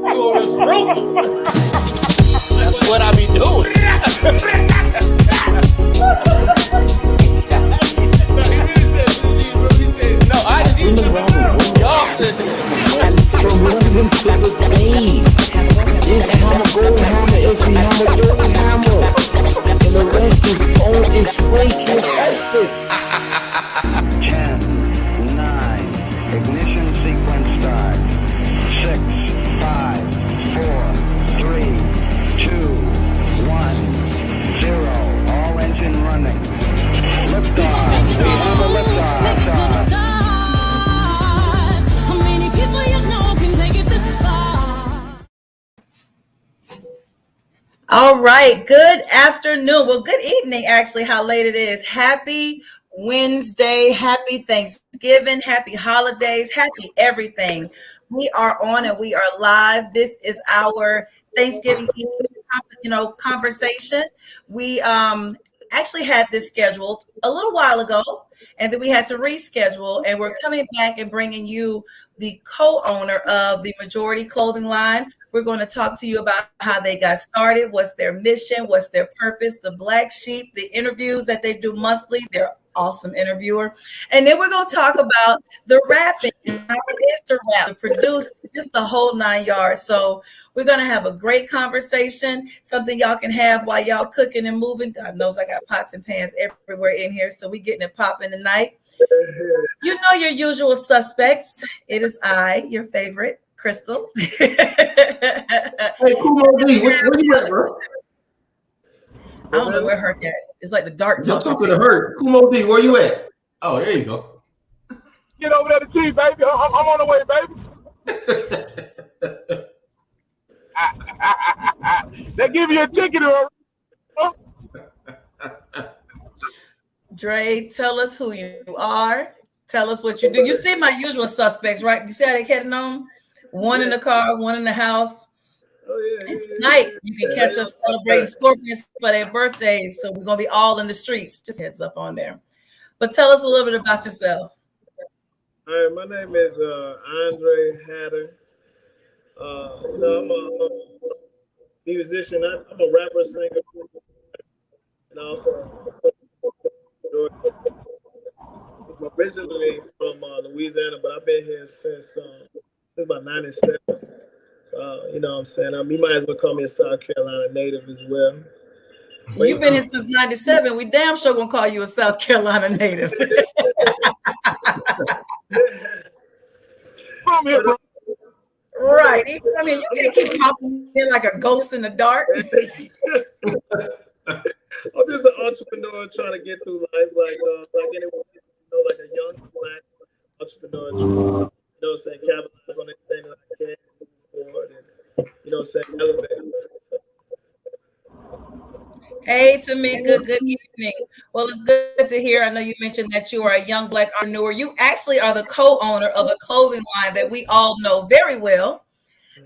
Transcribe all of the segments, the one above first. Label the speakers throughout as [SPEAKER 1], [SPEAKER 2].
[SPEAKER 1] on this roof. That's what I be doing. No, I just used to y'all said
[SPEAKER 2] from London to the Bay. This hammer, gold hammer, every hammer, dirty hammer. And the rest is on its way to festive. 10, 9, ignition sequence start. 6, 5, 4, 3, 2, 1, 0. All engine running. Liftoff. We have a liftoff.
[SPEAKER 3] All right. Good afternoon. Well, good evening, actually, how late it is. Happy Wednesday. Happy Thanksgiving. Happy holidays. Happy everything. We are on and we are live. This is our Thanksgiving Eve, conversation. We actually had this scheduled a little while ago, and then we had to reschedule, and we're coming back and bringing you the co-owner of the Majority Clothing line. We're going to talk to you about how they got started, what's their mission, what's their purpose, the black sheep, the interviews that they do monthly. They're awesome interviewer. And then we're going to talk about the rapping, how it is to rap, to produce, just the whole 9 yards. So we're going to have a great conversation, something y'all can have while y'all cooking and moving. God knows I got pots and pans everywhere in here, so we're getting it popping tonight. You know your usual suspects. It is I, your favorite, Crystal.
[SPEAKER 4] Hey, Kumo D, where you at, bro?
[SPEAKER 3] I don't know where her at. It's like the dark.
[SPEAKER 4] Don't talk to the hurt. Kumo D, where you at? Oh, there you go.
[SPEAKER 5] Get over there to tea, baby. I'm on the way, baby. They give you a ticket.
[SPEAKER 3] Dre, tell us who you are. Tell us what you do. You see my usual suspects, right? You see how they heading on? One in the car, one in the house. Oh, yeah, and tonight you can catch us celebrating Scorpions for their birthdays. So we're gonna be all in the streets. Just heads up on there. But tell us a little bit about yourself.
[SPEAKER 5] All right, my name is Andre Hatter. I'm a musician. I'm a rapper, singer, and also I'm originally from Louisiana, but I've been here since about 97. So, you know what I'm saying? You might as well call me a South Carolina native as well.
[SPEAKER 3] But you've been here since 97. We damn sure gonna call you a South Carolina native.
[SPEAKER 5] Come here, bro.
[SPEAKER 3] Right. I mean, you can't keep popping in like a ghost in the dark.
[SPEAKER 5] I'm just an entrepreneur trying to get through life, like anyone, like a young black entrepreneur. You know what I'm saying? Capitalize on anything that I can move forward, and you know what I'm saying? Elevate.
[SPEAKER 3] Hey, Tamika, good evening. Well, it's good to hear. I know you mentioned that you are a young black entrepreneur. You actually are the co-owner of a clothing line that we all know very well,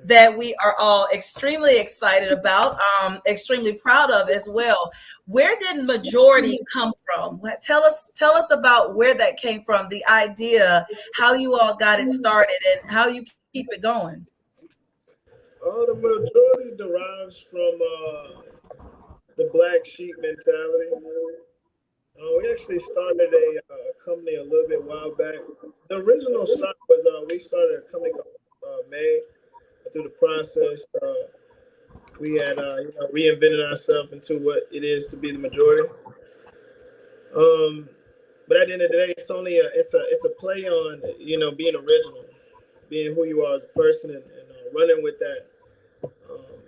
[SPEAKER 3] that we are all extremely excited about, extremely proud of as well. Where did Majority come from? Tell us about where that came from, the idea, how you all got it started, and how you keep it going.
[SPEAKER 5] The Majority derives from the black sheep mentality. We actually started a company a little bit while back. The original start was we started a company called May. Through the process, we had reinvented ourselves into what it is to be the majority. But at the end of the day, it's only it's a play on being original, being who you are as a person, and running with that,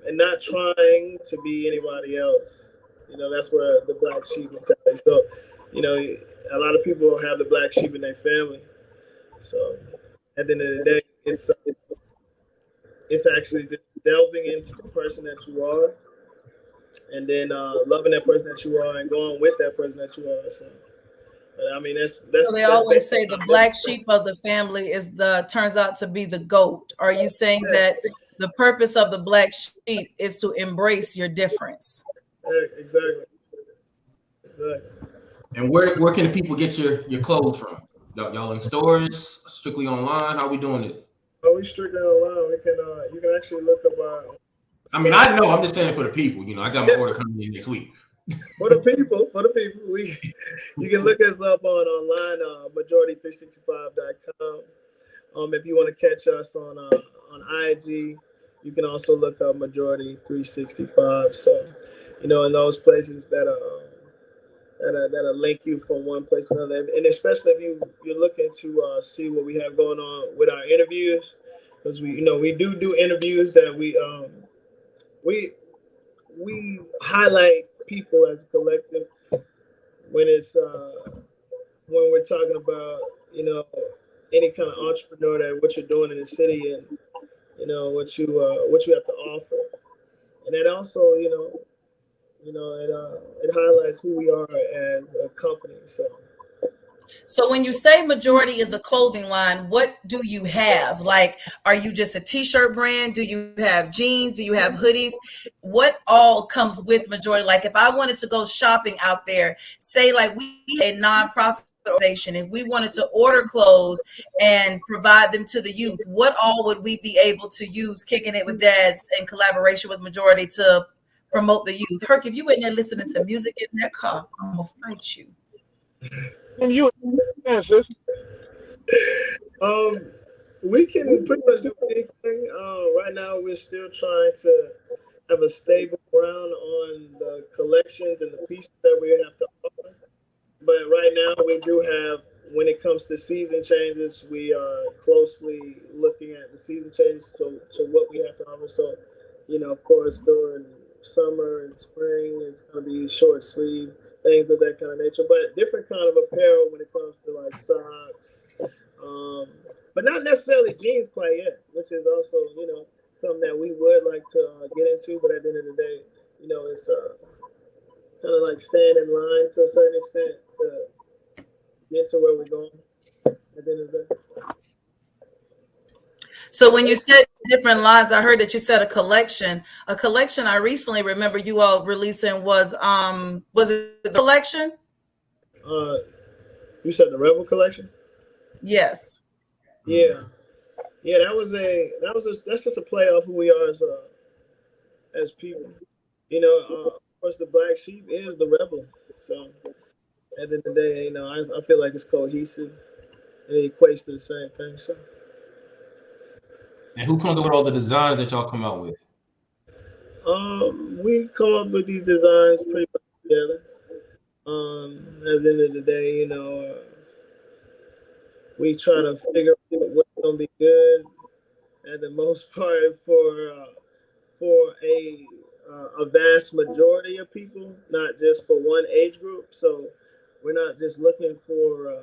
[SPEAKER 5] and not trying to be anybody else. That's where the black sheep mentality. So, a lot of people have the black sheep in their family. So at the end of the day, it's actually just delving into the person that you are, and then loving that person that you are, and going with that person that you are. So, I mean, that's.
[SPEAKER 3] So they always say the black sheep of the family turns out to be the goat. Are you saying that the purpose of the black sheep is to embrace your difference?
[SPEAKER 5] Exactly.
[SPEAKER 4] And where can the people get your clothes from? Y'all in stores, strictly online? How we doing this?
[SPEAKER 5] Oh, we strictly online. We can you can actually look up our.
[SPEAKER 1] I mean, I know. I'm just saying for the people. You know, I got my order coming in next week.
[SPEAKER 5] For the people, you can look us up online, majority365.com. If you want to catch us on IG, you can also look up Majority 365. So, in those places that'll link you from one place to another, and especially if you're looking to see what we have going on with our interviews, because we do interviews that we highlight people as a collective when it's when we're talking about any kind of entrepreneur that what you're doing in the city, and what you have to offer, and then also it highlights who we are as a company.
[SPEAKER 3] So when you say Majority is a clothing line, what do you have? Like, are you just a t-shirt brand? Do you have jeans? Do you have hoodies? What all comes with Majority? Like, if I wanted to go shopping out there, say like we a nonprofit organization, if we wanted to order clothes and provide them to the youth, what all would we be able to use Kicking It with Dads in collaboration with Majority to promote the youth? Herc, if you in there listening to music in that car, I'm gonna fight you.
[SPEAKER 4] And you, sis.
[SPEAKER 5] We can pretty much do anything. Right now, we're still trying to have a stable ground on the collections and the pieces that we have to offer. But right now, we do have, when it comes to season changes, we are closely looking at the season changes to what we have to offer. So, of course, during summer and spring, it's going to be short sleeve, things of that kind of nature, but different kind of apparel when it comes to like socks, but not necessarily jeans quite yet, which is also something that we would like to get into. But at the end of the day, it's kind of like staying in line to a certain extent to get to where we're going at the end of the day.
[SPEAKER 3] So when you said different lines, I heard that you said a collection. A collection I recently remember you all releasing was it the collection?
[SPEAKER 5] You said the Rebel collection?
[SPEAKER 3] Yes.
[SPEAKER 5] Yeah. That's just a play off who we are as people. Of course the black sheep is the rebel. So at the end of the day, I feel like it's cohesive and it equates to the same thing. So.
[SPEAKER 1] And who comes up with all the designs that y'all come out with?
[SPEAKER 5] We come up with these designs pretty much together. At the end of the day, we try to figure out what's gonna be good at the most part for a vast majority of people, not just for one age group. So we're not just looking for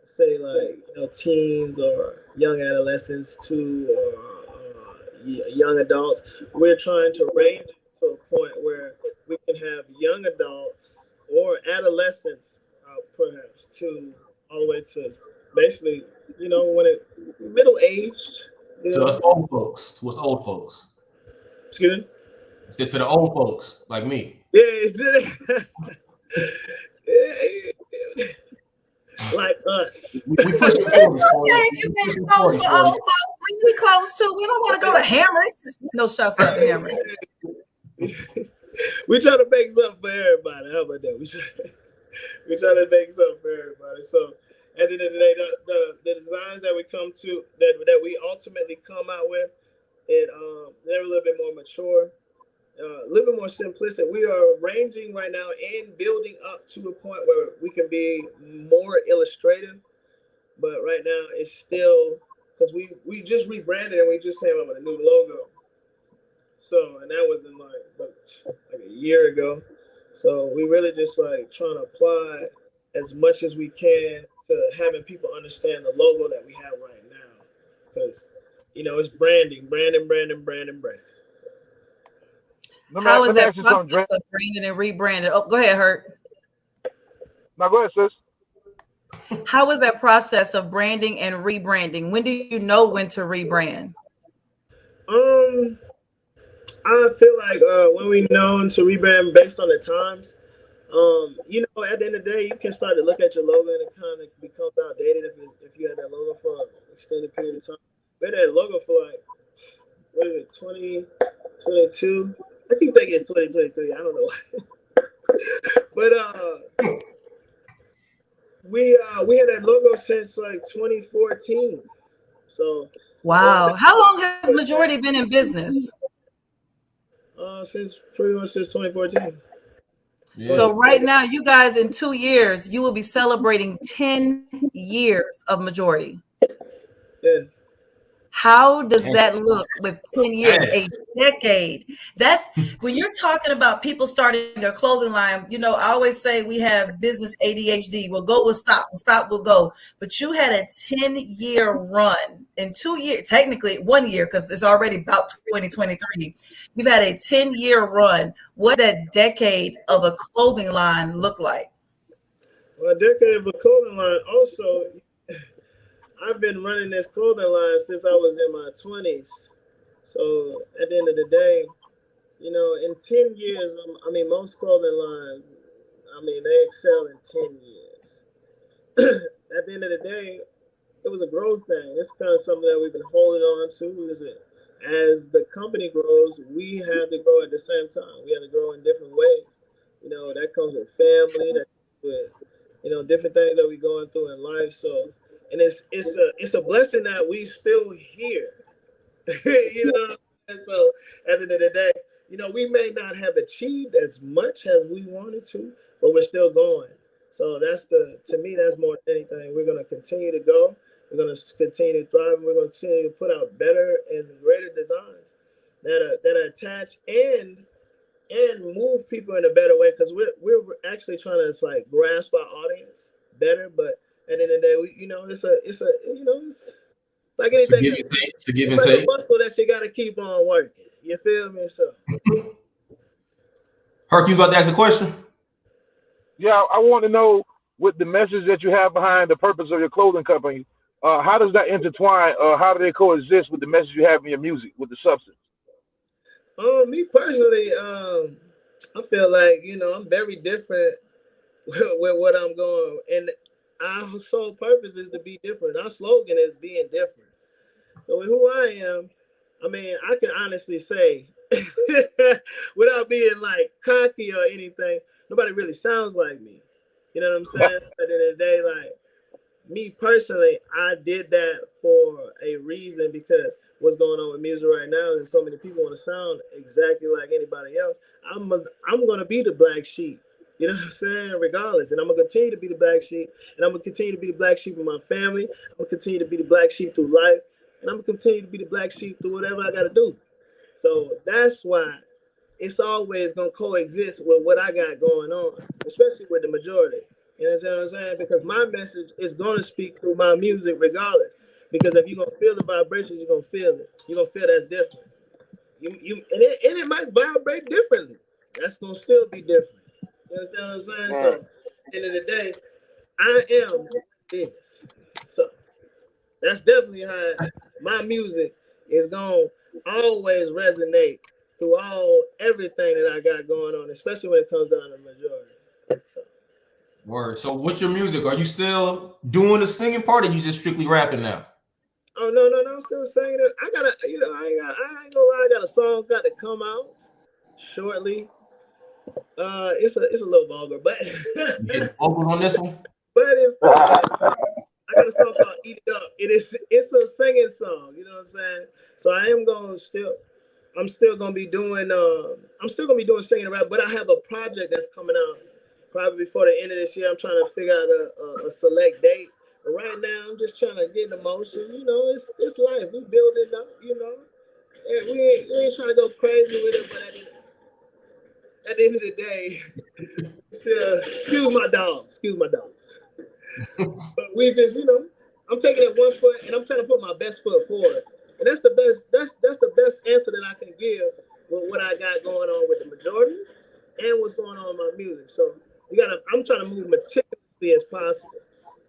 [SPEAKER 5] say like teens or young adolescents to young adults. We're trying to range to a point where we can have young adults or adolescents, perhaps, to all the way to basically, when it middle aged.
[SPEAKER 1] To us old folks. To us old folks.
[SPEAKER 5] Excuse me?
[SPEAKER 1] To the old folks like me.
[SPEAKER 5] Yeah, like us.
[SPEAKER 3] We push it forward. Okay, if you get close for old folks, we close too. We don't want to go to Hamrick's. No shouts out to Hamrick.
[SPEAKER 5] We try to make something for everybody. How about that? We try to make something for everybody. So at the end of the day, the designs that we come to, that we ultimately come out with, they're a little bit more mature, a little bit more simplistic. We are ranging right now and building up to a point where we can be more illustrative. But right now, it's still, because we just rebranded and we just came up with a new logo. So, and that was in like a year ago. So we really just like trying to apply as much as we can to having people understand the logo that we have right now. Because, it's branding.
[SPEAKER 3] How is that process of branding and rebranding? Oh, go ahead, Hurt.
[SPEAKER 4] No, go ahead, sis.
[SPEAKER 3] How is that process of branding and rebranding? When do you know when to rebrand?
[SPEAKER 5] I feel like when we know to rebrand based on the times, at the end of the day, you can start to look at your logo and it kind of becomes outdated if you had that logo for an extended period of time. we had that logo for like, what is it, 2022? I keep thinking it's 2023. I don't know why. But we had that logo since like 2014. So
[SPEAKER 3] wow. How long has Majority been in business?
[SPEAKER 5] Since pretty much since 2014.
[SPEAKER 2] Yeah.
[SPEAKER 3] So right now, you guys in 2 years, you will be celebrating 10 years of Majority.
[SPEAKER 5] Yes.
[SPEAKER 3] How does that look with 10 years, a
[SPEAKER 2] Yes.
[SPEAKER 3] decade? That's when you're talking about people starting a clothing line. You know, I always say we have business ADHD. We'll go, we'll stop, we'll go. But you had a 10-year run in 2 years, technically 1 year, because it's already about 2023. You've had a 10-year run. What that decade of a clothing line look like?
[SPEAKER 5] Well, a decade of a clothing line. Also, I've been running this clothing line since I was in my 20s. So at the end of the day, you know, in 10 years, I mean, most clothing lines, I mean, they excel in 10 years. At the end of the day, it was a growth thing. It's kind of something that we've been holding on to. Is it as the company grows, we have to grow at the same time. We have to grow in different ways. You know, that comes with family, that comes with, you know, different things that we're going through in life. So, and it's a blessing that we still here. You know, and so at the end of the day, you know, we may not have achieved as much as we wanted to, but we're still going. So to me, that's more than anything. We're going to continue to go. We're going to continue to thrive. And we're going to continue to put out better and greater designs that are attached and move people in a better way. Because we're actually trying to like grasp our audience better. But at the end of the day, it's like
[SPEAKER 2] It's a
[SPEAKER 5] anything
[SPEAKER 2] give
[SPEAKER 5] else.
[SPEAKER 2] and take. It's a give and
[SPEAKER 5] It's like a
[SPEAKER 2] take.
[SPEAKER 5] muscle that you got to keep on working. You feel me? So,
[SPEAKER 2] Herc, you about to ask a question?
[SPEAKER 6] Yeah, I want to know with the message that you have behind the purpose of your clothing company, how does that intertwine? How do they coexist with the message you have in your music, with the substance?
[SPEAKER 5] me personally, I feel like I'm very different with what I'm going, and our sole purpose is to be different. Our slogan is being different. So with who I am, I mean, I can honestly say, without being like cocky or anything, nobody really sounds like me. You know what I'm saying? So at the end of the day, like me personally, I did that for a reason because what's going on with music right now is so many people want to sound exactly like anybody else. I'm gonna be the black sheep. You know what I'm saying? Regardless. And I'm gonna continue to be the black sheep. And I'm gonna continue to be the black sheep in my family. I'm gonna continue to be the black sheep through life. And I'm gonna continue to be the black sheep through whatever I gotta do. So that's why it's always gonna coexist with what I got going on, especially with the majority. You know what I'm saying? Because my message is gonna speak through my music regardless. Because if you're gonna feel the vibrations, you're gonna feel it. You're gonna feel that's different. And it might vibrate differently. That's gonna still be different. You understand what I'm saying?
[SPEAKER 6] Right.
[SPEAKER 5] So at the end of the day, I am this. So that's definitely how my music is gonna always resonate through everything that I got going on, especially when it comes down to the majority. So.
[SPEAKER 2] Word. So what's your music? Are you still doing the singing part, or you just strictly rapping now?
[SPEAKER 5] Oh no, I'm still singing it. I gotta, I ain't gonna lie, I got a song got to come out shortly. It's a little vulgar, but
[SPEAKER 2] You getting vocal on this one?
[SPEAKER 5] but it's I got a song called "Eat It Up." It's a singing song. You know what I'm saying? So I'm still gonna be doing singing and rap, but I have a project that's coming out probably before the end of this year. I'm trying to figure out a select date. But right now, I'm just trying to get in motion. You know, it's life. We building up. You know, and we ain't trying to go crazy with it, but at the end of the day, still excuse my dogs. But we just, I'm taking it one foot and I'm trying to put my best foot forward. And that's the best, that's the best answer that I can give with what I got going on with the majority and what's going on in my music. So I'm trying to move meticulously as possible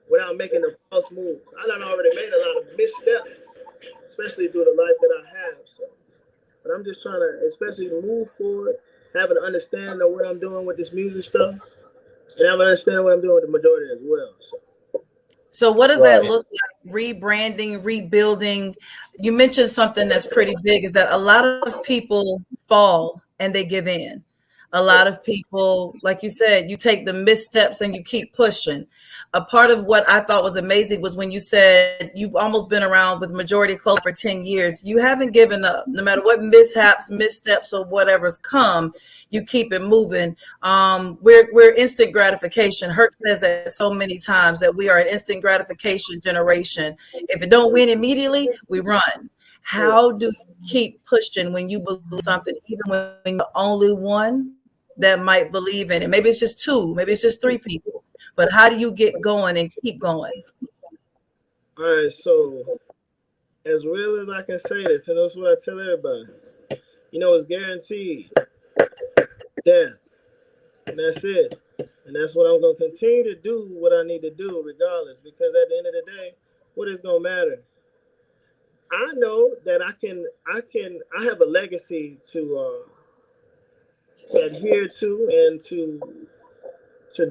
[SPEAKER 5] without making the false moves. I done already made a lot of missteps, especially through the life that I have. So, but I'm just trying to especially move forward, have an understanding of what I'm doing with this music stuff, and have an understanding what I'm doing with the majority as well. So.
[SPEAKER 3] So what does that
[SPEAKER 6] Right.
[SPEAKER 3] look like? Rebranding, rebuilding. You mentioned something that's pretty big is that a lot of people fall and they give in. A lot of people, like you said, you take the missteps and you keep pushing. A part of what I thought was amazing was when you said you've almost been around with Majority Clothes for 10 years. You haven't given up. No matter what mishaps, missteps, or whatever's come, you keep it moving. We're instant gratification. Hurt says that so many times that we are an instant gratification generation. If it don't win immediately, we run. How do you keep pushing when you believe something, even when you're the only one that might believe in it? Maybe it's just two, maybe it's just three people. But how do you get going and keep going?
[SPEAKER 5] All right, so as real as I can say this, and that's what I tell everybody, it's guaranteed death. And that's it. And that's what I'm going to continue to do, what I need to do regardless, because at the end of the day, what is going to matter? I know that I have a legacy to adhere to and to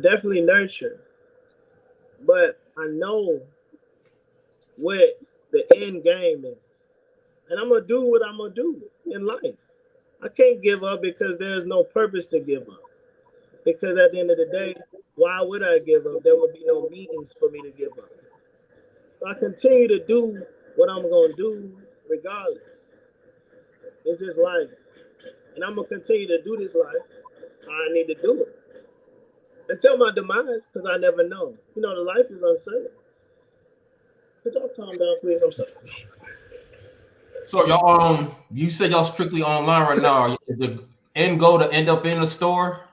[SPEAKER 5] definitely nurture. But I know what the end game is. And I'm going to do what I'm going to do in life. I can't give up because there's no purpose to give up. Because at the end of the day, why would I give up? There would be no means for me to give up. So I continue to do what I'm going to do regardless. It's just life. And I'm going to continue to do this life. I need to do it. Until my demise, because I never know. The life is uncertain. Could y'all calm down, please? I'm sorry.
[SPEAKER 4] So y'all, you said y'all strictly online right now. Is the end goal to end up in a store,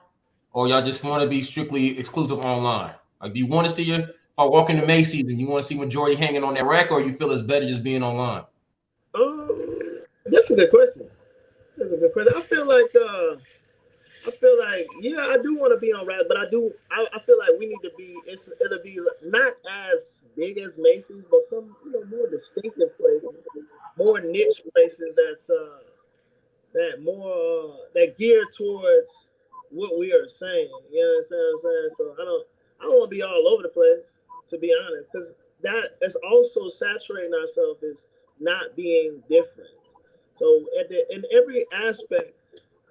[SPEAKER 4] or y'all just want to be strictly exclusive online? Like, do you want to see if I walk into Macy's and you want to see Majority hanging on that rack, or you feel it's better just being online?
[SPEAKER 5] That's a good question. I feel like, yeah, I do want to be on rap, but I feel like we need to be, it'll be not as big as Macy's, but some, more distinctive places, more niche places that gear towards what we are saying. You understand what I'm saying? So I don't want to be all over the place, to be honest, because that is also saturating ourselves as not being different. So in every aspect,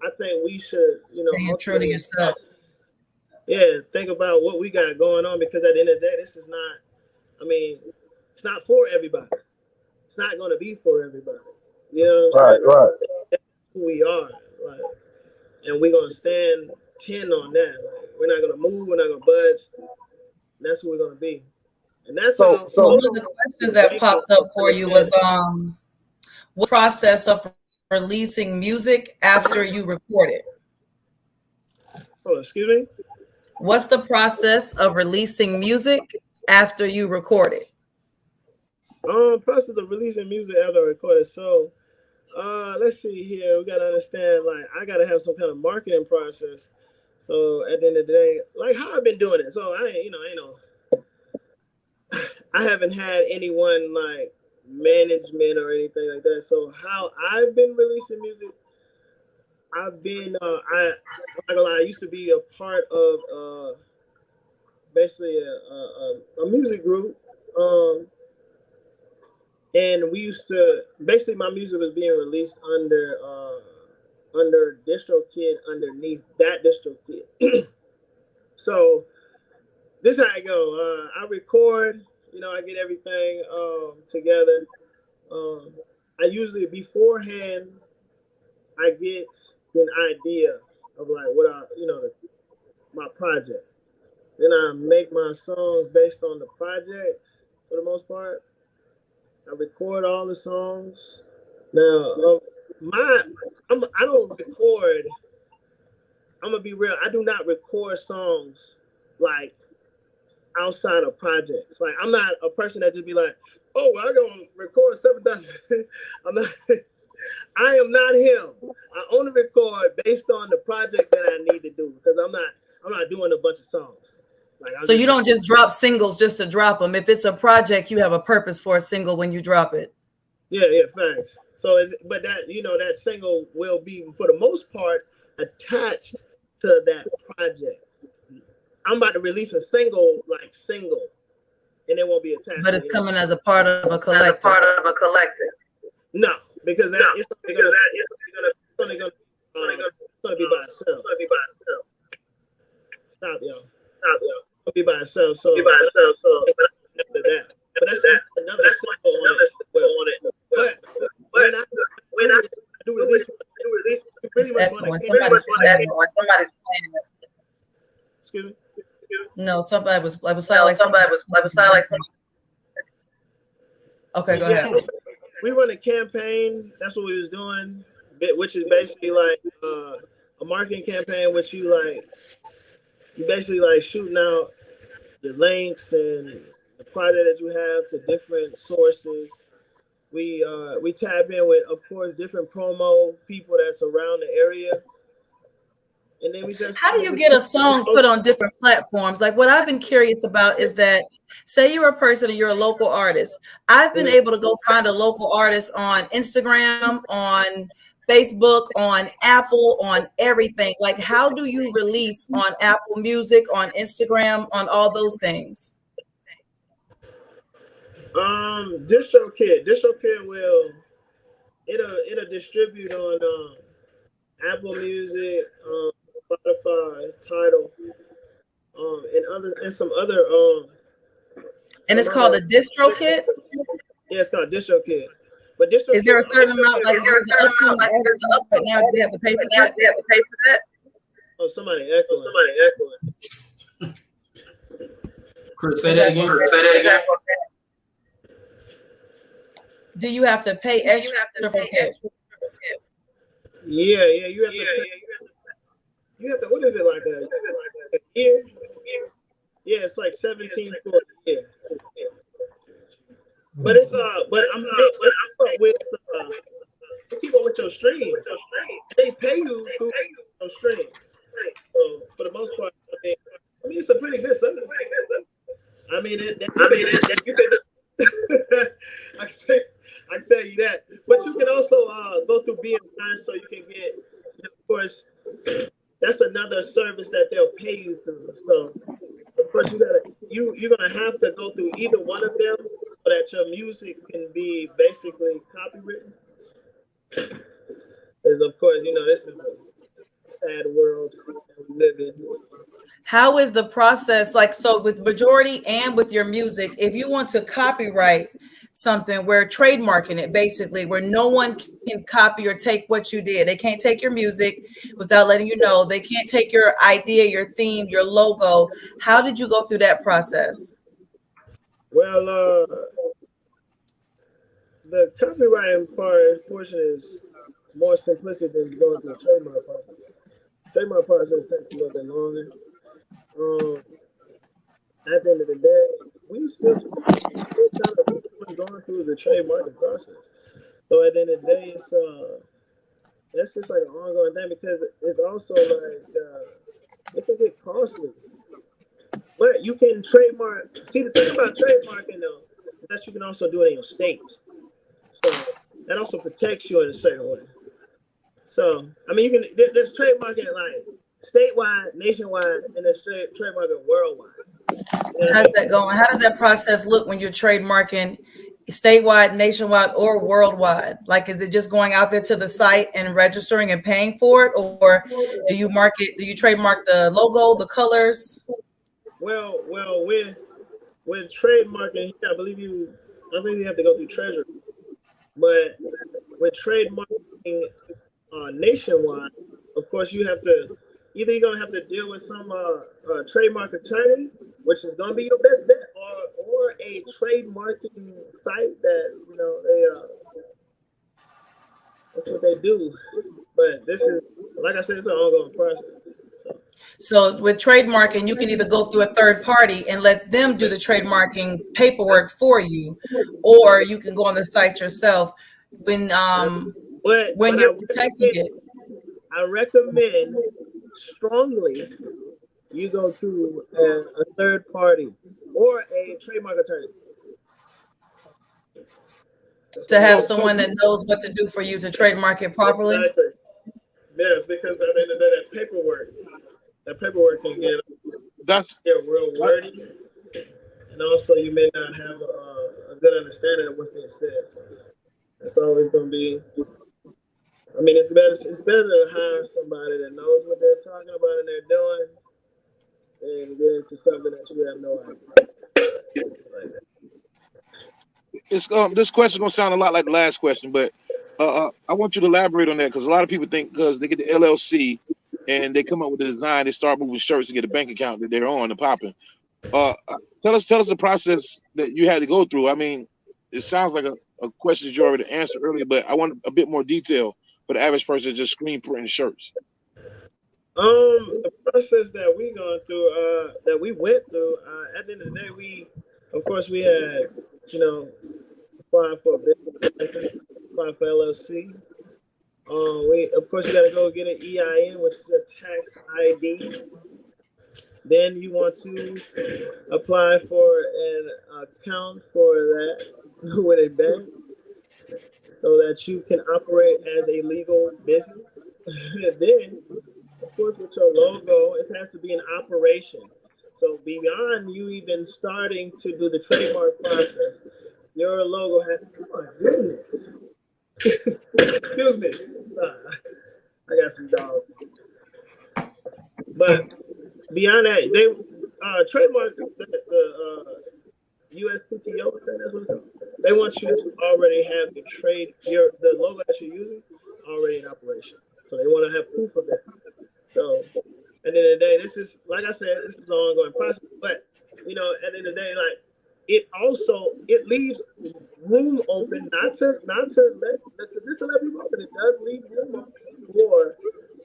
[SPEAKER 5] I think we should,
[SPEAKER 3] Being true to yourself.
[SPEAKER 5] Yeah, think about what we got going on, because at the end of the day, this is not, it's not for everybody. It's not going to be for everybody. You know what I'm saying?
[SPEAKER 6] Right.
[SPEAKER 5] That's who we are. Like, and we're going to stand 10 on that. Like, we're not going to move. We're not going to budge. That's who we're going to be. And that's
[SPEAKER 3] One of the questions that popped up for you was what process of releasing music after you record it?
[SPEAKER 5] Oh, excuse me?
[SPEAKER 3] What's the process of releasing music after you record it?
[SPEAKER 5] Process of releasing music after I record it. So, let's see here. We got to understand, like, I got to have some kind of marketing process. So at the end of the day, like how I've been doing it. So I haven't had anyone like management or anything like that. So how I've been releasing music, I've been I'm not gonna lie, I used to be a part of basically a music group. And we used to basically, my music was being released under DistroKid, underneath that DistroKid. So this is how I go. I record, I get everything together. I usually beforehand I get an idea of like what my project. Then I make my songs based on the projects for the most part. I record all the songs. Now, I don't record. I'm gonna be real. I do not record songs like outside of projects. Like, I'm not a person that just be like, oh, well, I'm gonna record 7,000. I'm not. I am not him. I only record based on the project that I need to do, because I'm not doing a bunch of songs. Like,
[SPEAKER 3] so you don't just drop singles just to drop them. If it's a project, you have a purpose for a single when you drop it.
[SPEAKER 5] Yeah, thanks. So, but that that single will be for the most part attached to that project. I'm about to release a single. and it won't be attached.
[SPEAKER 3] But it's coming as a part of a collective.
[SPEAKER 5] No, because it's only gonna be by itself. Stop, y'all. It'll be by itself. So after that, but that's another symbol on it. But when I do release, you pretty much want to.
[SPEAKER 3] Somebody's playing.
[SPEAKER 5] Excuse me.
[SPEAKER 3] No, somebody was sound like somebody was sound like. Okay, go ahead.
[SPEAKER 5] We run a campaign. That's what we was doing, which is basically like a marketing campaign, which you basically like shooting out the links and the product that you have to different sources. We tap in with, of course, different promo people that's around the area. And then we just.
[SPEAKER 3] How do you get a song put on different platforms? Like what I've been curious about is that, say you're a person and you're a local artist. I've been able to go find a local artist on Instagram, on Facebook, on Apple, on everything. Like, how do you release on Apple Music, on Instagram, on all those things?
[SPEAKER 5] DistroKid will it'll distribute on Apple Music, Spotify, Tidal, and some other
[SPEAKER 3] and it's called a DistroKid?
[SPEAKER 5] Yeah, it's called DistroKid. But DistroKid,
[SPEAKER 3] is there a certain amount, like there's an upcoming right now, do you have to pay for that?
[SPEAKER 5] Oh, somebody echoing.
[SPEAKER 4] Chris, say that again.
[SPEAKER 5] Do you have to pay extra for it? Yeah, you have to pay. You have to, what is it, like a year? Yeah, it's like 17 for a year. But it's but I'm with keep up with your streams. They pay you through your streams. So for the most part, I mean it's a pretty good service. I mean you can I can tell you that. But you can also go through B.O.T so you can get, of course, that's another service that they'll pay you through. So of course you're gonna have to go through either one of them so that your music can be basically copywritten. Because of course, this is a sad world that we live in.
[SPEAKER 3] How is the process like? So with majority and with your music, if you want to copyright something, we're trademarking it basically, where no one can copy or take what you did. They can't take your music without letting you know. They can't take your idea, your theme, your logo. How did you go through that process?
[SPEAKER 5] Well, the copywriting portion is more simplistic than going through the trademark process. Trademark process takes a little bit longer. At the end of the day, we still kind of going through the trademarking process. So at the end of the day, that's just like an ongoing thing because it's also like it can get costly. But you can trademark. See, the thing about trademarking though is that you can also do it in your state. So that also protects you in a certain way. So I mean, you can there's trademarking like statewide, nationwide, and there's trademarking worldwide.
[SPEAKER 3] How's that going? How does that process look when you're trademarking statewide, nationwide, or worldwide? Like, is it just going out there to the site and registering and paying for it, or do you trademark the logo, the colors?
[SPEAKER 5] Well, with trademarking, I believe you have to go through Treasury, but with trademarking nationwide, of course, you have to. Either you're gonna have to deal with some trademark attorney, which is gonna be your best bet, or a trademarking site that that's what they do. But this is, like I said, it's an ongoing process.
[SPEAKER 3] So with trademarking, you can either go through a third party and let them do the trademarking paperwork for you, or you can go on the site yourself. When you're protecting it,
[SPEAKER 5] I recommend strongly you go to a third party or a trademark attorney
[SPEAKER 3] to have someone that knows what to do for you to trademark it properly.
[SPEAKER 5] Exactly. Yes, because at the end of the day, that paperwork can get real wordy, and also you may not have a good understanding of what's being said. So that's always going to be. I mean, it's better to hire somebody that knows what they're talking about and they're doing, and get into something that you have no idea. Like that.
[SPEAKER 6] It's this question gonna sound a lot like the last question, but I want you to elaborate on that because a lot of people think because they get the LLC and they come up with a design, they start moving shirts to get a bank account that they're on and popping. Tell us the process that you had to go through. I mean, it sounds like a question that you already answered earlier, but I want a bit more detail for the average person just screen printing shirts.
[SPEAKER 5] The process that we gone through, that we went through, at the end of the day, we had, applying for a business license, applying for LLC. You got to go get an EIN, which is a tax ID. Then you want to apply for an account for that with a bank so that you can operate as a legal business. Then, of course, with your logo, it has to be an operation. So beyond you even starting to do the trademark process, your logo has to, oh my goodness. Excuse me. I got some dogs. But beyond that, they trademark the USPTO, that's what it's called. They want you to already have the logo that you're using already in operation. So they want to have proof of that. So at the end of the day, this is, like I said, this is an ongoing process. But at the end of the day, like it leaves room open, not to let people open. It does leave room for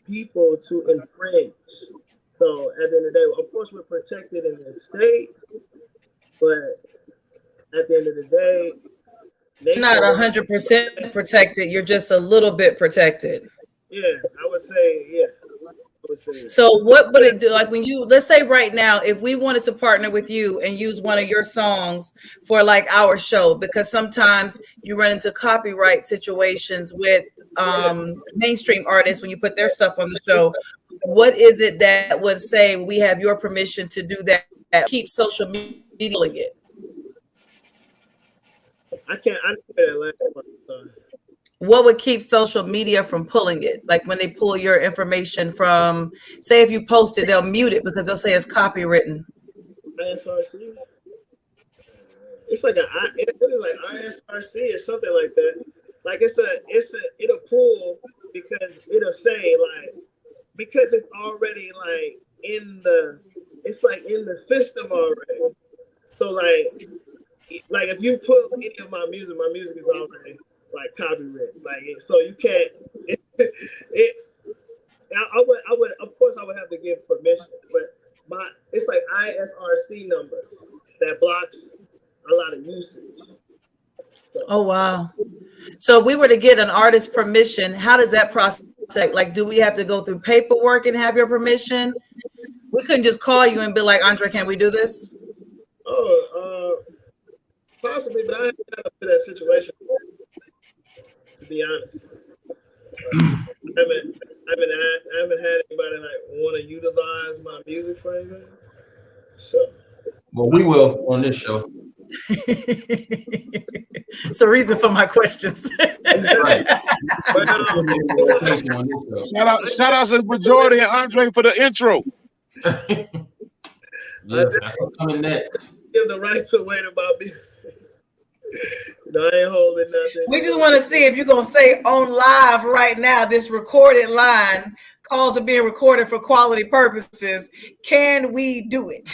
[SPEAKER 5] people to infringe. So at the end of the day, of course, we're protected in the state, but at the end of the day,
[SPEAKER 3] you're not 100% protected. You're just a little bit protected.
[SPEAKER 5] Yeah, I would say, yeah.
[SPEAKER 3] So what would it do? Like when let's say right now, if we wanted to partner with you and use one of your songs for like our show, because sometimes you run into copyright situations with mainstream artists when you put their stuff on the show. What is it that would say we have your permission to do that? Keep social media it.
[SPEAKER 5] I didn't hear that last part. Sorry.
[SPEAKER 3] What would keep social media from pulling it? Like when they pull your information from, say if you post it, they'll mute it because they'll say it's copywritten.
[SPEAKER 5] ISRC? It's like ISRC or something like that. Like it'll pull because it'll say like, because it's already like in the system already. So like if you put any of my music is already like copyright, like so you can't. I would of course I would have to give permission, but it's like ISRC numbers that blocks a lot of usage. So.
[SPEAKER 3] Oh wow! So if we were to get an artist permission, how does that process? Like, do we have to go through paperwork and have your permission? We couldn't just call you and be like, Andre, can we do this?
[SPEAKER 5] Possibly, but I haven't got up to that situation. To be honest, I haven't had anybody like want to utilize my music for anything. So,
[SPEAKER 4] well, we will on this show.
[SPEAKER 3] It's a reason for my questions.
[SPEAKER 4] Right.
[SPEAKER 5] But,
[SPEAKER 6] shout out to the majority and Andre for the intro.
[SPEAKER 4] Yeah, that's what's coming next.
[SPEAKER 5] Give the rights away to my music. No, I ain't holding nothing.
[SPEAKER 3] We just want to see if you're going to say on live right now, this recorded line, calls are being recorded for quality purposes. Can we do it?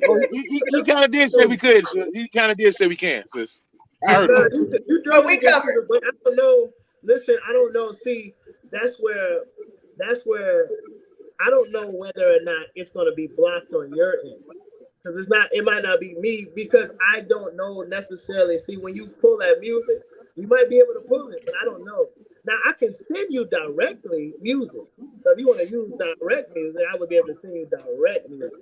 [SPEAKER 6] Well, he kind of did say we could. So he kind of did say we can, sis. I heard
[SPEAKER 5] it. So we covered. But I don't know. Listen, I don't know. See, that's where I don't know whether or not it's going to be blocked on your end. Because it might not be me, because I don't know necessarily. See, when you pull that music, you might be able to pull it, but I don't know. Now, I can send you directly music. So if you want to use direct music, I would be able to send you direct music.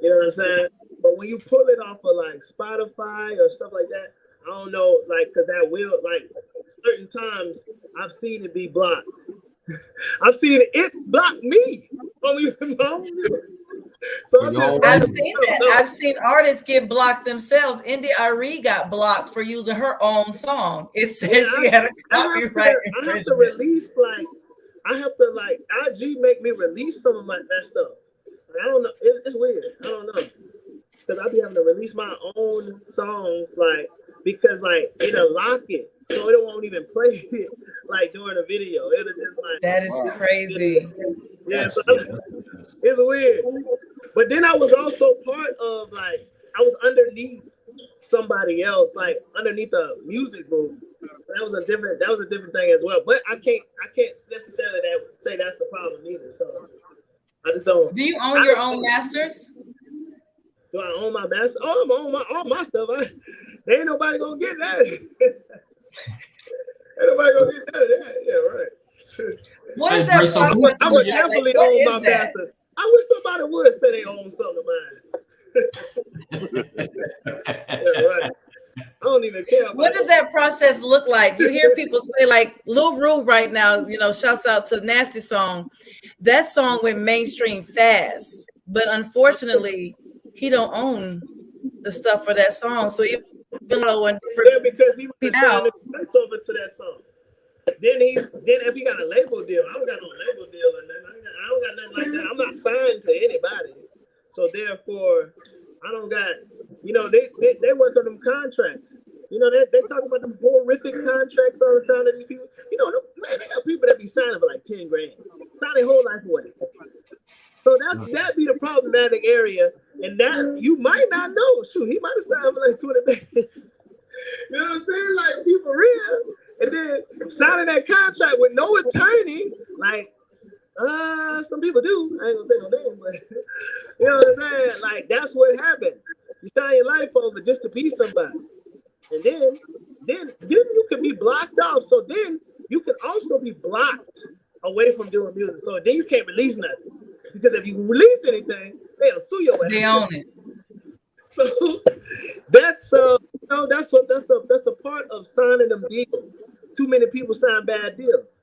[SPEAKER 5] You know what I'm saying? But when you pull it off of like Spotify or stuff like that, I don't know, like, because that will, like, certain times I've seen it be blocked. I've seen it block me from using my own music. So
[SPEAKER 4] For
[SPEAKER 5] I'm
[SPEAKER 4] your own
[SPEAKER 5] just
[SPEAKER 3] I've
[SPEAKER 4] right.
[SPEAKER 3] seen that. I've seen artists get blocked themselves. India Arie got blocked for using her own song. It says she had a copyright
[SPEAKER 5] I have to
[SPEAKER 3] infringement.
[SPEAKER 5] release I have to IG make me release some of that stuff. I don't know. It's weird. I don't know. Because I be having to release my own songs because it'll lock it. So it won't even play it during a video. It'll just
[SPEAKER 3] That is crazy.
[SPEAKER 5] yeah,
[SPEAKER 4] That's,
[SPEAKER 5] so
[SPEAKER 4] yeah, that's-
[SPEAKER 5] it's weird. But then I was also part of I was underneath somebody else, underneath a music group. So that was a different thing as well. But I can't necessarily say that's the problem either. So I just don't.
[SPEAKER 3] Do you own your own masters?
[SPEAKER 5] Do I own my master? Oh, I own all my stuff. There ain't nobody gonna get that. Ain't nobody gonna get that. Yeah, right.
[SPEAKER 3] What is
[SPEAKER 4] Hey, Bray,
[SPEAKER 3] that
[SPEAKER 4] so
[SPEAKER 3] process?
[SPEAKER 5] I
[SPEAKER 3] look
[SPEAKER 5] would
[SPEAKER 3] like?
[SPEAKER 5] definitely
[SPEAKER 3] What
[SPEAKER 5] own
[SPEAKER 3] is
[SPEAKER 5] my
[SPEAKER 3] that?
[SPEAKER 5] master. I wish somebody would say they own something of mine. Yeah, right. I don't even care about
[SPEAKER 3] What does that process look like? You hear people say Lil Ru right now, shouts out to Nasty Song. That song went mainstream fast, but unfortunately, he don't own the stuff for that song. So even though when different
[SPEAKER 5] because he was
[SPEAKER 3] people
[SPEAKER 5] signing
[SPEAKER 3] out,
[SPEAKER 5] the rights over to that song. Then if he got a label deal, I don't got no label deal and nothing. I don't got nothing like that. I'm not signed to anybody. So therefore, I don't got, they work on them contracts. They talk about them horrific contracts all the time to these people. Man, they got people that be signing for 10 grand. Sign their whole life away. So that be the problematic area. And that you might not know. Shoot, he might have signed for 20 grand. You know what I'm saying? Be for real. And then signing that contract with no attorney, some people do. I ain't gonna say no name, but you know what I'm saying? That's what happens. You sign your life over just to be somebody. And then you can be blocked off. So then you can also be blocked away from doing music. So then you can't release nothing. Because if you release anything, they'll sue your ass.
[SPEAKER 3] they own it.
[SPEAKER 5] So that's that's a part of signing them deals. Too many people sign bad deals.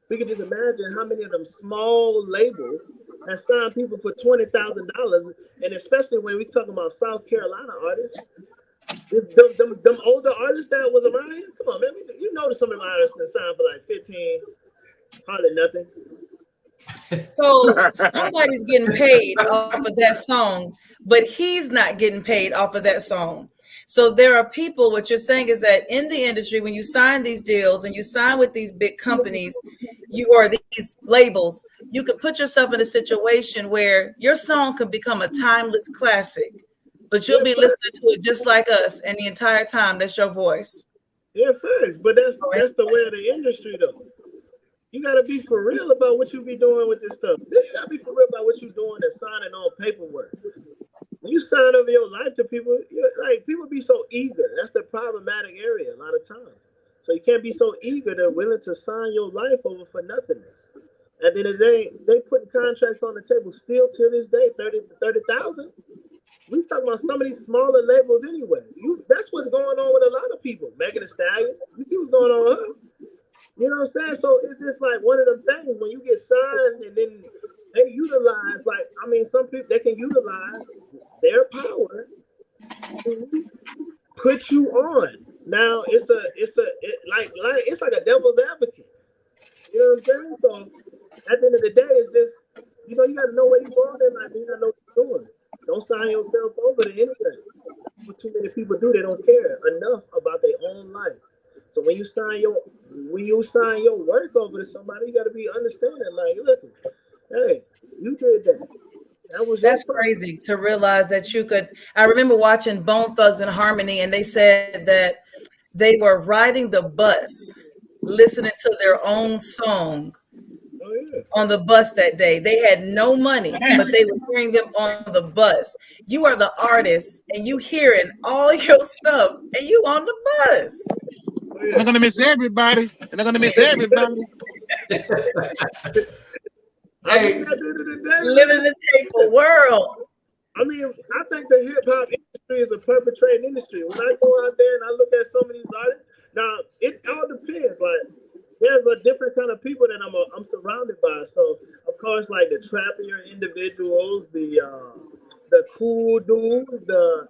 [SPEAKER 5] We can just imagine how many of them small labels have signed people for $20,000, and especially when we talking about South Carolina artists, them older artists that was around here. Come on, man, you know some of them artists that signed for 15, hardly nothing.
[SPEAKER 3] So somebody's getting paid off of that song, but he's not getting paid off of that song. So there are people, what you're saying is that in the industry, when you sign these deals and you sign with these big companies, or these labels, you could put yourself in a situation where your song could become a timeless classic, but you'll be listening to it just like us, and the entire time that's your voice.
[SPEAKER 5] Yeah, facts. But that's the way of the industry, though. You gotta be for real about what you be doing with this stuff. Then you gotta be for real about what you're doing and signing on paperwork. When you sign over your life to people, people be so eager. That's the problematic area a lot of times. So you can't be so eager they're willing to sign your life over for nothingness. At the end of the day, they putting contracts on the table still to this day, 30,000. We talking about some of these smaller labels anyway. That's what's going on with a lot of people. Megan Thee Stallion, you see what's going on with her. You know what I'm saying? So it's just one of them things when you get signed and then they utilize, some people, they can utilize their power to put you on. Now it's like a devil's advocate. You know what I'm saying? So at the end of the day, it's just, you got to know where you're going and you got to know what you're doing. Don't sign yourself over to anything. What too many people do, they don't care enough about their own life. So when you sign your work over to somebody, you got to be understanding. Look, hey, you did that.
[SPEAKER 3] That's crazy to realize that you could. I remember watching Bone Thugs and Harmony, and they said that they were riding the bus, listening to their own song on the bus that day. They had no money, but they were hearing them on the bus. You are the artist, and you hearing all your stuff, and you on the bus.
[SPEAKER 6] And they're gonna miss everybody.
[SPEAKER 4] Hey,
[SPEAKER 3] Living in this hateful world.
[SPEAKER 5] I mean, I think the hip hop industry is a perpetrating industry. When I go out there and I look at some of these artists, now it all depends. There's a different kind of people that I'm surrounded by. So of course, like the trappier individuals, the cool dudes, the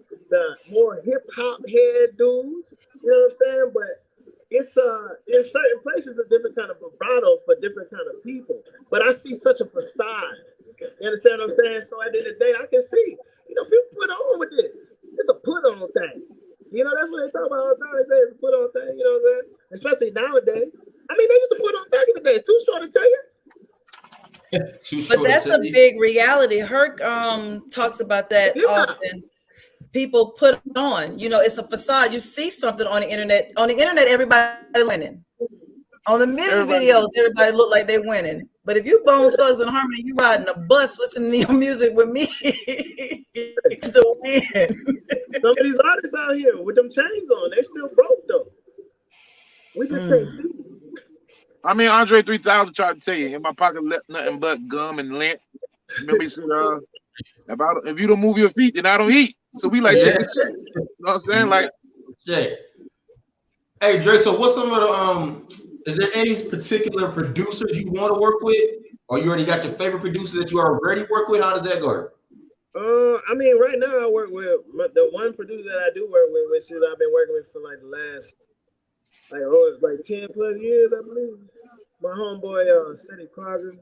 [SPEAKER 5] more hip hop head dudes. You know what I'm saying? But it's in certain places a different kind of vibrato for different kind of people. But I see such a facade. You understand what I'm saying? So at the end of the day, I can see, people put on with this. It's a put on thing. That's what they talk about all the time. They say it's a put on thing. You know what I'm saying? Especially nowadays. I mean, they used to put on back in the day. Too short to tell you.
[SPEAKER 3] But that's a big reality. Herc talks about that often. People put on, it's a facade. You see something on the internet. On the internet, everybody winning. On the music videos, everybody look like they winning. But if you Bone Thugs and Harmony, you riding a bus listening to your music with me, it's the win.
[SPEAKER 5] Some of these artists out here with them chains on, they still broke though. We just can't see.
[SPEAKER 6] I mean, Andre 3000 tried to tell you, in my pocket left nothing but gum and lint. Remember he said, if you don't move your feet, then I don't eat. So we like check. You know what I'm saying? Like
[SPEAKER 4] check. Hey Dre, so what's some of the is there any particular producers you want to work with? Or you already got your favorite producer that you already work with? How does that go?
[SPEAKER 5] I mean, right now I work with the one producer that I do work with, which is I've been working with for like the last it's like 10 plus years, I believe. My homeboy, Ceddy Crocker,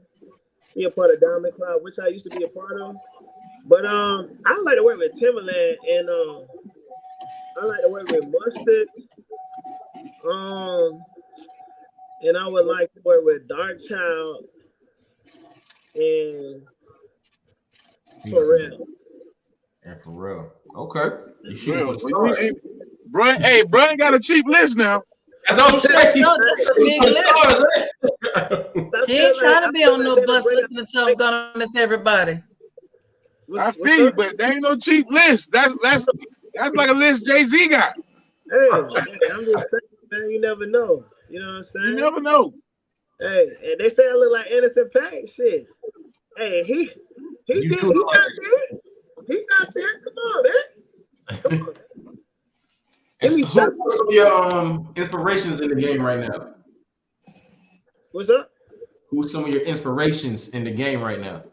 [SPEAKER 5] he a part of Diamond Cloud, which I used to be a part of. But I like to work with Timberland, and I like to work with Mustard. And I would like to work with Dark Child and Pharrell.
[SPEAKER 4] And Pharrell. Okay. You should.
[SPEAKER 6] Brian got a cheap list now.
[SPEAKER 4] That's what I'm saying.
[SPEAKER 3] No, that's a big list. He ain't trying to be on no bus listening to I'm gonna miss everybody.
[SPEAKER 6] I feel you, but there ain't no cheap list. That's like a list Jay-Z got.
[SPEAKER 5] Hey, I'm just saying, man, you never know. You know what I'm saying?
[SPEAKER 6] You never know.
[SPEAKER 5] Hey, and they say I look like Anderson .Paak. Shit. Hey, he not there. He not there. Come on, man. Come on.
[SPEAKER 4] Who are some of your inspirations in the game right now?
[SPEAKER 5] What's up?
[SPEAKER 4] Who's some of your inspirations in the game right now?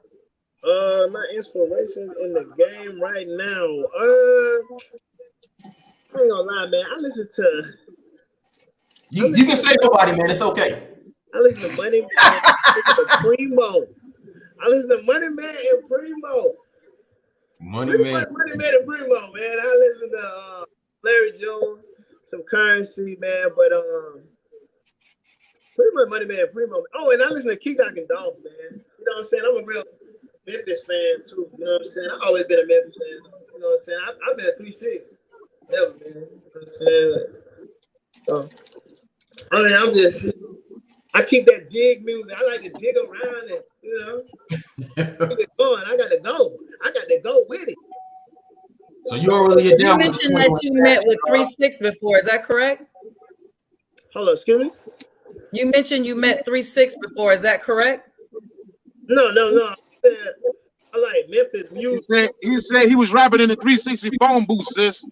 [SPEAKER 5] My inspirations in the game right now. I ain't gonna lie, man. I listen to.
[SPEAKER 4] You can say nobody, man. It's okay.
[SPEAKER 5] I listen to Money Man. I listen to Primo. I listen to Money Man and Primo.
[SPEAKER 4] Money Man
[SPEAKER 5] and Primo, man. I listen to Larry Jones, some Currency, man. But pretty much Money Man and Primo. Oh, and I listen to Keegan and Dolph, man. You know what I'm saying? I'm a real Memphis fan too. You know what I'm saying? I've always been a Memphis fan. You know what I'm saying? I've been a 3-6. Never, man. You know what I'm saying? I mean, I keep that jig music. I like to jig around and, keep it going. I got to go with it.
[SPEAKER 4] So you already down.
[SPEAKER 3] You mentioned that you met with 3-6 before. Is that correct?
[SPEAKER 5] Hold on, excuse me?
[SPEAKER 3] You mentioned you met 3-6 before. Is that correct?
[SPEAKER 5] No. I like Memphis music.
[SPEAKER 6] He said he was rapping in the 360 phone booth, sis.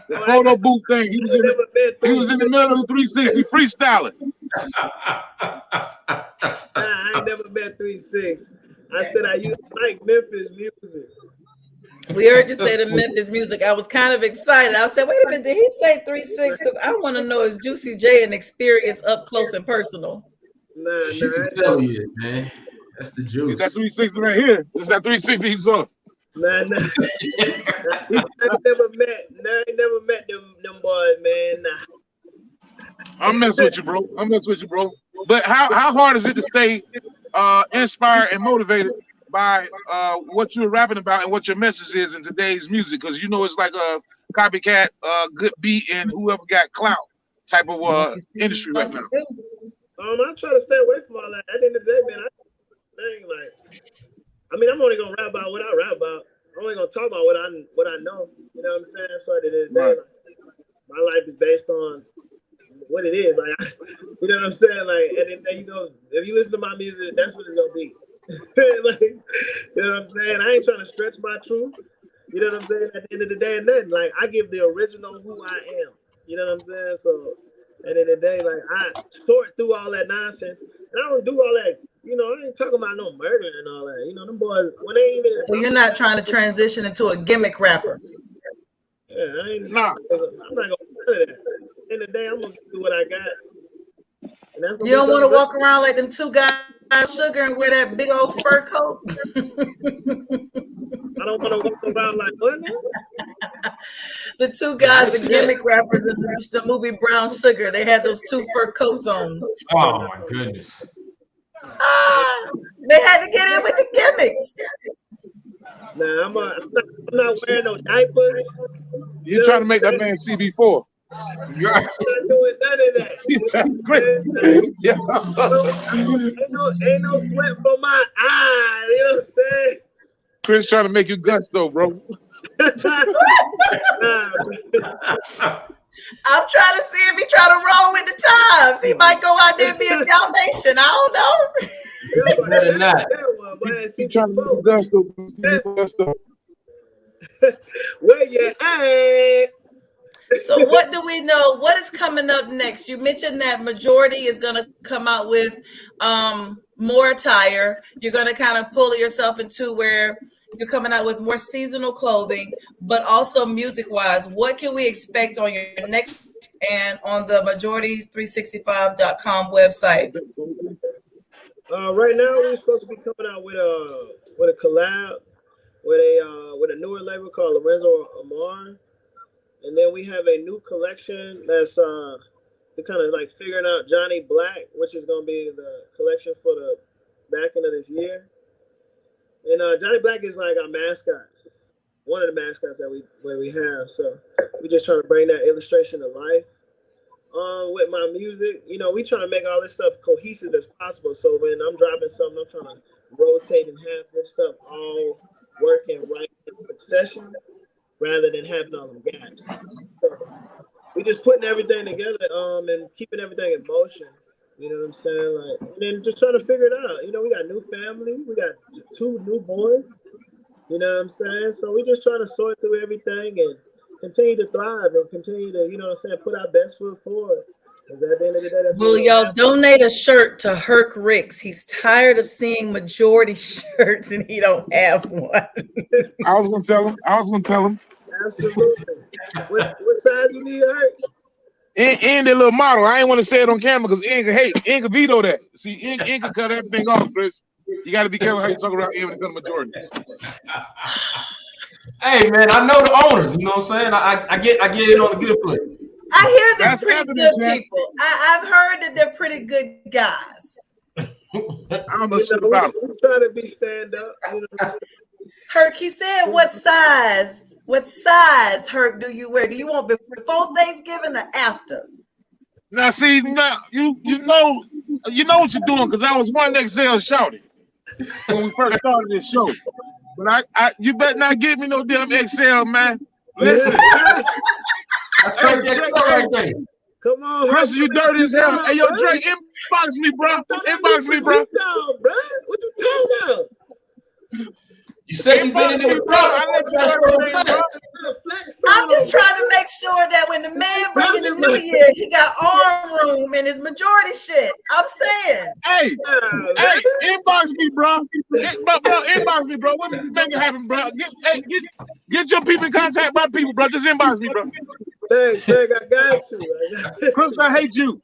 [SPEAKER 6] The photo booth thing. He was in the middle of the 360 freestyling.
[SPEAKER 5] I ain't never met 3-6. I said I used to like Memphis music.
[SPEAKER 3] We heard you say the Memphis music. I was kind of excited. I said, wait a minute, did he say 3-6? Because I want to know is Juicy J an experience up close and personal?
[SPEAKER 5] Nah.
[SPEAKER 4] Tell you, man. That's the juice.
[SPEAKER 6] That 360 right here. It's that 360 he saw.
[SPEAKER 5] Nah. I never met them boys, man. Nah.
[SPEAKER 6] I'm messing with you, bro. But how hard is it to stay inspired and motivated by what you're rapping about and what your message is in today's music? Because it's like a copycat, good beat, and whoever got clout type of industry right now.
[SPEAKER 5] I try to stay away from all that. At the end of the day, man, I'm only gonna rap about what I rap about. I'm only gonna talk about what I know. You know what I'm saying? So at the end of the day, my life is based on what it is. Like, you know what I'm saying? Like, and then if you listen to my music, that's what it's gonna be. Like, you know what I'm saying? I ain't trying to stretch my truth. You know what I'm saying? At the end of the day, nothing. Like, I give the original who I am. You know what I'm saying? So at the end of the day, like, I sort through all that nonsense And I don't do all that. You know, I ain't talking about no murder and all that. You know, them boys when they even.
[SPEAKER 3] So you're not trying to transition into a gimmick rapper.
[SPEAKER 5] Yeah, I ain't.
[SPEAKER 6] Nah.
[SPEAKER 5] I'm not gonna do that. At the end of the day, I'm gonna do what I got. And that's
[SPEAKER 3] You don't want to walk around like them two guys, Sugar, and wear that big old fur coat.
[SPEAKER 5] I don't want to walk around like what now?
[SPEAKER 3] The two guys, the gimmick rappers in the movie Brown Sugar, they had those two fur coats on.
[SPEAKER 4] Oh my goodness.
[SPEAKER 3] They had to get in with the gimmicks.
[SPEAKER 5] Nah, I'm not wearing no diapers.
[SPEAKER 6] You're trying to make that man CB4.
[SPEAKER 4] You're
[SPEAKER 5] I'm not doing none of that.
[SPEAKER 6] Chris. Yeah.
[SPEAKER 5] Ain't no sweat from my eye. You know what I'm saying?
[SPEAKER 6] Chris trying to make you gusto, bro.
[SPEAKER 3] I'm trying to see if he try to roll with the times. He might go out there and be a Dalmatian. I don't know.
[SPEAKER 4] better not.
[SPEAKER 6] He trying to make you gusto.
[SPEAKER 5] Where you at?
[SPEAKER 3] So what do we know? What is coming up next? You mentioned that Majority is going to come out with more attire. You're going to kind of pull yourself into where you're coming out with more seasonal clothing, but also music-wise. What can we expect on your next and on the majority365.com website?
[SPEAKER 5] Right now, we're supposed to be coming out with a collab with a newer label called Lorenzo Amar. And then we have a new collection that's we're kind of like figuring out Johnny Black, which is going to be the collection for the back end of this year. And Johnny Black is like our mascot, one of the mascots that we have. So we're just trying to bring that illustration to life. With my music, you know, we trying to make all this stuff cohesive as possible. So when I'm dropping something, I'm trying to rotate and have this stuff all working right in succession, rather than having all them gaps. So we just putting everything together and keeping everything in motion. You know what I'm saying? Like, and then just trying to figure it out. You know, we got new family. We got 2 new boys. You know what I'm saying? So we just trying to sort through everything and continue to thrive and continue to, you know what I'm saying, put our best foot forward. Because at the end of the day, that's
[SPEAKER 3] Will y'all donate a shirt to Herc Ricks? He's tired of seeing Majority shirts and he don't have one.
[SPEAKER 6] I was gonna tell him.
[SPEAKER 5] Absolutely. What size you need, Herc?
[SPEAKER 6] And that little model. I ain't want to say it on camera because Ian can veto that. See, Ian can cut everything off, Chris. You got to be careful how you talk around Ian when it comes to Majority.
[SPEAKER 4] Hey man, I know the owners. You know what I'm saying? I get it on the good foot.
[SPEAKER 3] I hear they're pretty good people. I've heard that they're pretty good guys.
[SPEAKER 6] I don't know shit about
[SPEAKER 5] them. We try to be stand up. You know,
[SPEAKER 3] Herc, he said, what size, Herc, do you wear? Do you want before Thanksgiving or after?
[SPEAKER 6] Now, see, now you know what you're doing because I was 1XL shouting when we first started this show. But you better not give me no damn XL, man. Listen.
[SPEAKER 4] That's right there.
[SPEAKER 5] Come on,
[SPEAKER 6] Chris, you dirty as hell. Hey, yo, Drake, inbox me, bro. Inbox me, bro.
[SPEAKER 5] What you talking about?
[SPEAKER 4] You said you been in there with brother.
[SPEAKER 3] I'm just trying to make sure that when the man bringing the new year, he got arm room in his Majority shit. I'm saying.
[SPEAKER 6] Hey, inbox me, bro. Inbox me, bro. What do you think happen, bro? Get your people in contact my people, bro. Just inbox me, bro.
[SPEAKER 5] Thanks, I got you.
[SPEAKER 6] Chris, I hate you.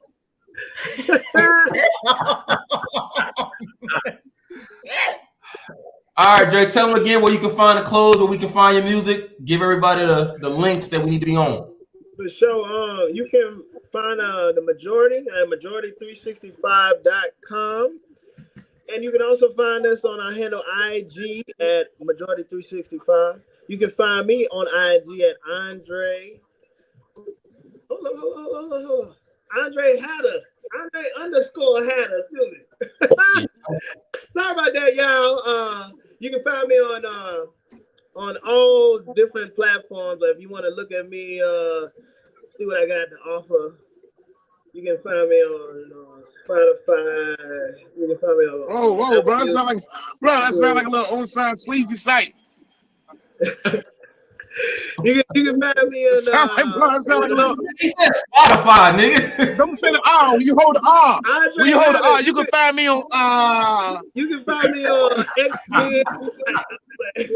[SPEAKER 4] All right, Drake, tell them again where you can find the clothes, where we can find your music. Give everybody the links that we need to be on.
[SPEAKER 5] For sure. You can find the Majority at majority365.com. And you can also find us on our handle IG at Majority365. You can find me on IG at Andre. Hold on. Andre Hatter. Andre_Hatter. Excuse me. Sorry about that, y'all. You can find me on all different platforms. But if you want to look at me, see what I got to offer, you can find me on Spotify. You can find me on.
[SPEAKER 6] Whoa, bro! That sound like a little on-side sleazy site.
[SPEAKER 5] You can find me on
[SPEAKER 6] Sound like Blonde, sound like a little.
[SPEAKER 4] He said Spotify, nigga.
[SPEAKER 6] Don't say the R. When you hold the R.
[SPEAKER 5] Andre
[SPEAKER 6] When you hold the R,
[SPEAKER 5] Harris.
[SPEAKER 6] you can find me on
[SPEAKER 5] You can find me on X-Men.
[SPEAKER 3] He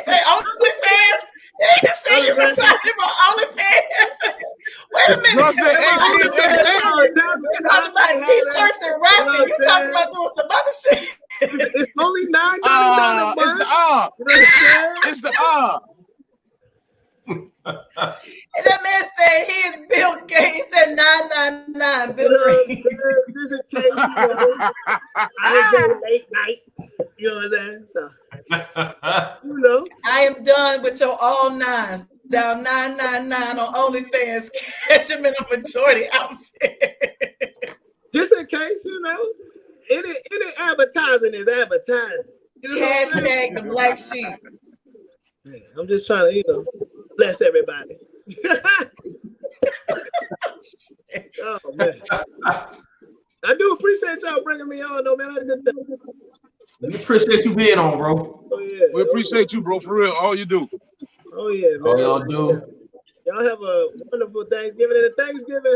[SPEAKER 3] said OnlyFans. He just said you can find him on OnlyFans. Wait a minute.
[SPEAKER 6] No, I said
[SPEAKER 3] You're talking about t-shirts and rapping. You talking about doing some other shit.
[SPEAKER 5] It's only $9.99 a month.
[SPEAKER 6] It's the R.
[SPEAKER 5] You know what I'm saying?
[SPEAKER 6] It's the R.
[SPEAKER 3] And that man said he is Bill Gates. He said 999 Bill
[SPEAKER 5] You know what I'm
[SPEAKER 3] Gates.
[SPEAKER 5] saying? Just in case, you know, I ain't getting late night. You know what I'm saying? So, you know.
[SPEAKER 3] I am done with your all nines. Down 999 on OnlyFans. Catch him in a majority outfit.
[SPEAKER 5] Just in case, you know. Any advertising is advertising. You know what I'm saying?
[SPEAKER 3] Hashtag the black sheep.
[SPEAKER 5] Yeah, I'm just trying to, you know, bless everybody. Oh, man. I do appreciate y'all bringing me on, though, man. I had a good day.
[SPEAKER 4] We appreciate you being on, bro.
[SPEAKER 5] Oh, yeah.
[SPEAKER 6] We appreciate you, bro. For real, all you do.
[SPEAKER 5] Oh, yeah, man.
[SPEAKER 4] All y'all do.
[SPEAKER 5] Y'all have a wonderful Thanksgiving and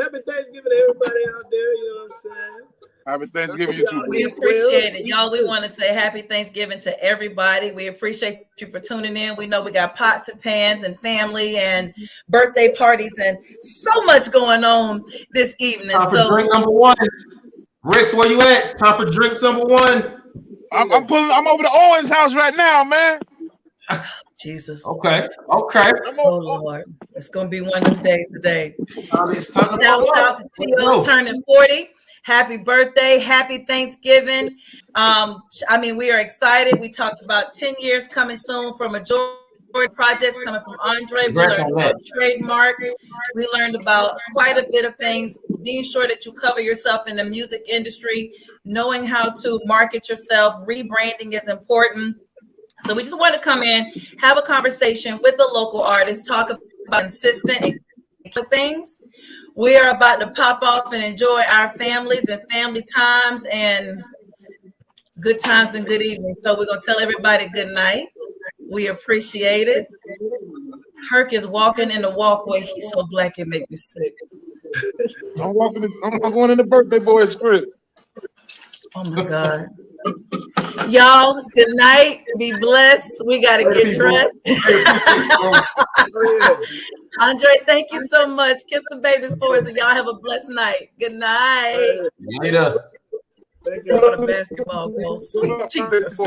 [SPEAKER 5] happy Thanksgiving to everybody out there. You know what I'm saying?
[SPEAKER 6] Happy Thanksgiving, you too.
[SPEAKER 3] We appreciate it. Y'all, we want to say happy Thanksgiving to everybody. We appreciate you for tuning in. We know we got pots and pans and family and birthday parties and so much going on this evening.
[SPEAKER 4] Time for drink number one. Rex, where you at? It's time for drink number one.
[SPEAKER 6] I'm over to Owen's house right now, man.
[SPEAKER 3] Jesus.
[SPEAKER 4] Okay.
[SPEAKER 3] Oh, Lord. It's going to be one of them days today.
[SPEAKER 4] It's time to
[SPEAKER 3] Shout out to T.O. turning 40. Happy birthday. Happy Thanksgiving. We are excited. We talked about 10 years coming soon for majority projects coming from Andre. We learned about trademarks. We learned about quite a bit of things. Being sure that you cover yourself in the music industry, knowing how to market yourself. Rebranding is important. So we just want to come in, have a conversation with the local artists, talk about consistent things. We are about to pop off and enjoy our families and family times and good times and good evenings. So we're going to tell everybody good night. We appreciate it. Herc is walking in the walkway. He's so black it makes me sick.
[SPEAKER 6] I'm going in the birthday boy's crib.
[SPEAKER 3] Oh my God. Y'all, good night. Be blessed. We got to get dressed. Andre, thank you so much. Kiss the babies for us, and y'all have a blessed night. Good night.
[SPEAKER 4] Later.
[SPEAKER 5] Thank you.
[SPEAKER 3] Go to basketball goals. Sweet Jesus.